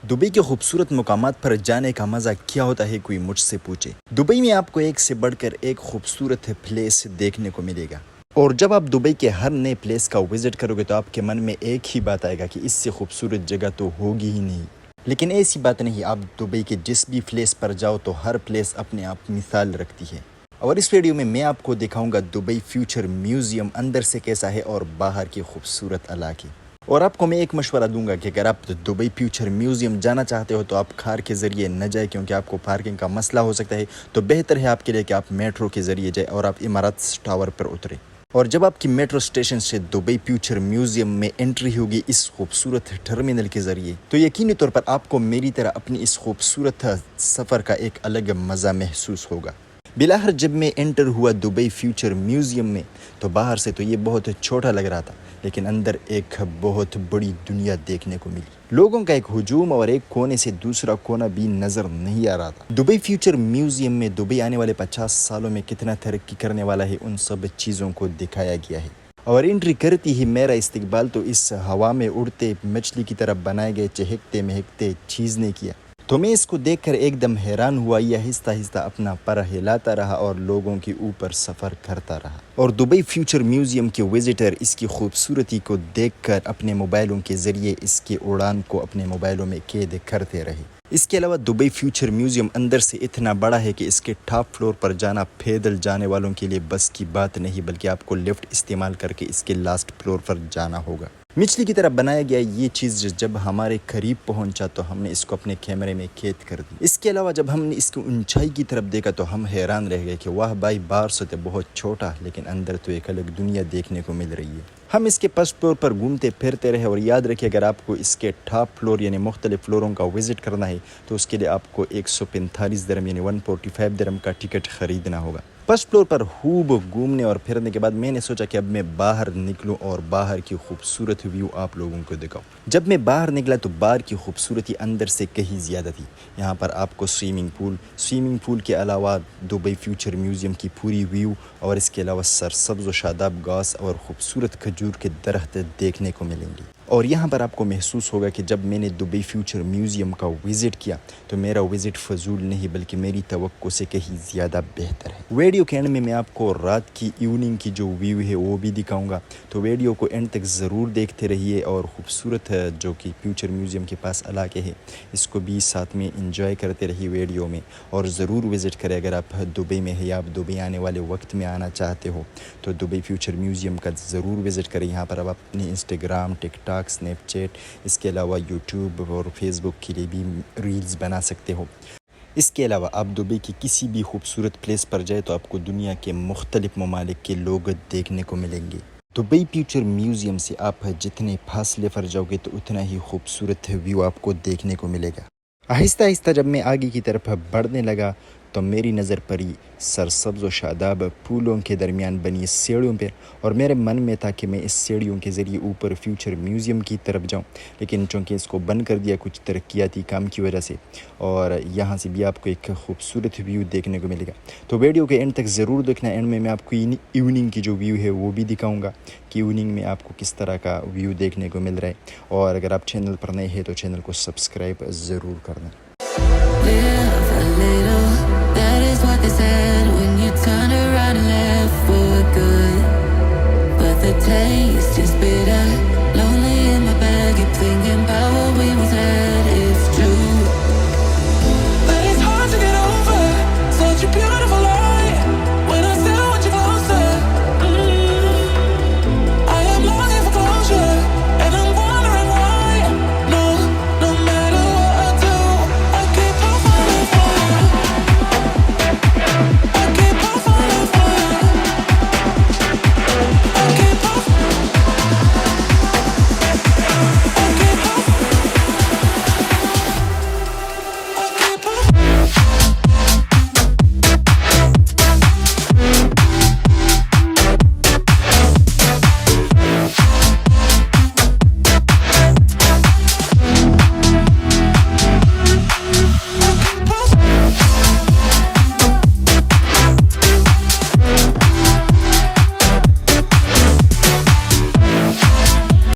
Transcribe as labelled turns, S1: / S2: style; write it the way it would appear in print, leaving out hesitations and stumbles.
S1: Dubai के खूबसूरत मकामात पर जाने का मज़ा क्या होता है कोई मुझसे पूछे। दुबई में आपको एक से बढ़कर एक खूबसूरत प्लेस देखने को मिलेगा और जब आप दुबई के हर नए प्लेस का विज़िट करोगे तो आपके मन में एक ही बात आएगा कि इससे खूबसूरत जगह तो होगी ही नहीं। लेकिन ऐसी बात नहीं, आप दुबई के जिस भी प्लेस पर जाओ तो हर प्लेस अपने आप मिसाल रखती है। और इस वीडियो में मैं आपको दिखाऊंगा दुबई फ्यूचर म्यूज़ियम अंदर से कैसा है और बाहर की खूबसूरत इलाके। और आपको मैं एक मशवरा दूंगा कि अगर आप दुबई फ्यूचर म्यूज़ियम जाना चाहते हो तो आप कार के ज़रिए न जाए, क्योंकि आपको पार्किंग का मसला हो सकता है। तो बेहतर है आपके लिए कि आप मेट्रो के ज़रिए जाए और आप इमारत टावर पर उतरे। और जब आपकी मेट्रो स्टेशन से दुबई फ्यूचर म्यूज़ियम में एंट्री होगी इस खूबसूरत टर्मिनल के ज़रिए, तो यकीनी तौर पर आपको मेरी तरह अपनी इस खूबसूरत सफ़र का एक अलग मज़ा महसूस होगा। बिलाखिर जब मैं एंटर हुआ दुबई फ्यूचर म्यूज़ियम में तो बाहर से तो ये बहुत छोटा लग रहा था, लेकिन अंदर एक बहुत बड़ी दुनिया देखने को मिली। लोगों का एक हुजूम और एक कोने से दूसरा कोना भी नज़र नहीं आ रहा था। दुबई फ्यूचर म्यूज़ियम में दुबई आने वाले 50 सालों में कितना तरक्की करने वाला है उन सब चीज़ों को दिखाया गया है। और एंट्री करती ही मेरा इस्तकबाल तो इस हवा में उड़ते मछली की तरफ बनाए गए चहकते महकते चीज़ ने किया। तो मैं इसको देखकर एकदम हैरान हुआ। यह आहिस्ता आहिस्ता अपना पर हिलाता रहा और लोगों के ऊपर सफ़र करता रहा। और दुबई फ्यूचर म्यूज़ियम के विज़िटर इसकी खूबसूरती को देखकर अपने मोबाइलों के ज़रिए इसके उड़ान को अपने मोबाइलों में कैद करते रहे। इसके अलावा दुबई फ्यूचर म्यूज़ियम अंदर से इतना बड़ा है कि इसके टॉप फ्लोर पर जाना पैदल जाने वालों के लिए बस की बात नहीं, बल्कि आपको लिफ्ट इस्तेमाल करके इसके लास्ट फ्लोर पर जाना होगा। मछली की तरह बनाया गया ये चीज़ जब हमारे करीब पहुंचा तो हमने इसको अपने कैमरे में कैद कर दी। इसके अलावा जब हमने इसकी ऊंचाई की तरफ देखा तो हम हैरान रह गए कि वाह भाई, बाहर से तो बहुत छोटा लेकिन अंदर तो एक अलग दुनिया देखने को मिल रही है। हम इसके फर्स्ट फ्लोर पर घूमते फिरते रहे और याद रखिए अगर आपको इसके टॉप फ्लोर यानी मुख्तलिफ फ्लोरों का विज़िट करना है तो उसके लिए आपको 145 दिरहम यानी 145 दिरहम का टिकट ख़रीदना होगा। फर्स्ट फ्लोर पर खूब घूमने और फिरने के बाद मैंने सोचा कि अब मैं बाहर निकलूं और बाहर की खूबसूरत व्यू आप लोगों को दिखाऊं। जब मैं बाहर निकला तो बाहर की खूबसूरती अंदर से कहीं ज़्यादा थी। यहाँ पर आपको स्विमिंग पूल के अलावा दुबई फ्यूचर म्यूज़ियम की पूरी व्यू और इसके अलावा सरसब्ज़ व शादाब घास और ख़ूबसूरत खजूर के दरख्त देखने को मिलेंगे। और यहाँ पर आपको महसूस होगा कि जब मैंने दुबई फ्यूचर म्यूज़ियम का विज़िट किया तो मेरा विज़िट फजूल नहीं बल्कि मेरी तवक्को से कहीं ज़्यादा बेहतर है। वीडियो के एंड में मैं आपको रात की इवनिंग की जो व्यू है वो भी दिखाऊंगा, तो वीडियो को एंड तक ज़रूर देखते रहिए और ख़ूबसूरत जो कि फ्यूचर म्यूज़ियम के पास इलाके है इसको भी साथ में इंजॉय करते रहिए वीडियो में। और ज़रूर विज़िट करें अगर आप दुबई में है या आप दुबई आने वाले वक्त में आना चाहते हो तो दुबई फ्यूचर म्यूज़ियम का ज़रूर विज़िट करें। यहाँ पर आप अपने इंस्टाग्राम, टिकटॉक, स्नैपचैट, इसके अलावा यूट्यूब और फेसबुक के लिए भी रील्स बना सकते हो। इसके अलावा आप दुबई की किसी भी खूबसूरत प्लेस पर जाए तो आपको दुनिया के मुख्तलिफ ममालिक के लोग देखने को मिलेंगे। दुबई फ्यूचर म्यूज़ियम से आप जितने फासले पर जाओगे तो उतना ही खूबसूरत व्यू आपको देखने को मिलेगा। आहिस्ता आहिस्ता जब मैं आगे की तरफ बढ़ने लगा तो मेरी नज़र पड़ी सरसब्ज़ व शादाब फूलों के दरमियान बनी सीढ़ियों पर और मेरे मन में था कि मैं इस सीढ़ियों के ज़रिए ऊपर फ्यूचर म्यूज़ियम की तरफ जाऊं, लेकिन चूँकि इसको बंद कर दिया कुछ तरक्याती काम की वजह से, और यहाँ से भी आपको एक खूबसूरत व्यू देखने को मिलेगा। तो वीडियो के एंड तक ज़रूर देखना। एंड में मैं आपको इवनिंग की जो व्यू है वो भी दिखाऊँगा कि इवनिंग में आपको किस तरह का व्यू देखने को मिल रहा है। और अगर आप चैनल पर नए हैं तो चैनल को सब्सक्राइब ज़रूर करना।
S2: What they said when you turn around and left for good, but the taste is bitter. Lonely in my bed, keep thinking about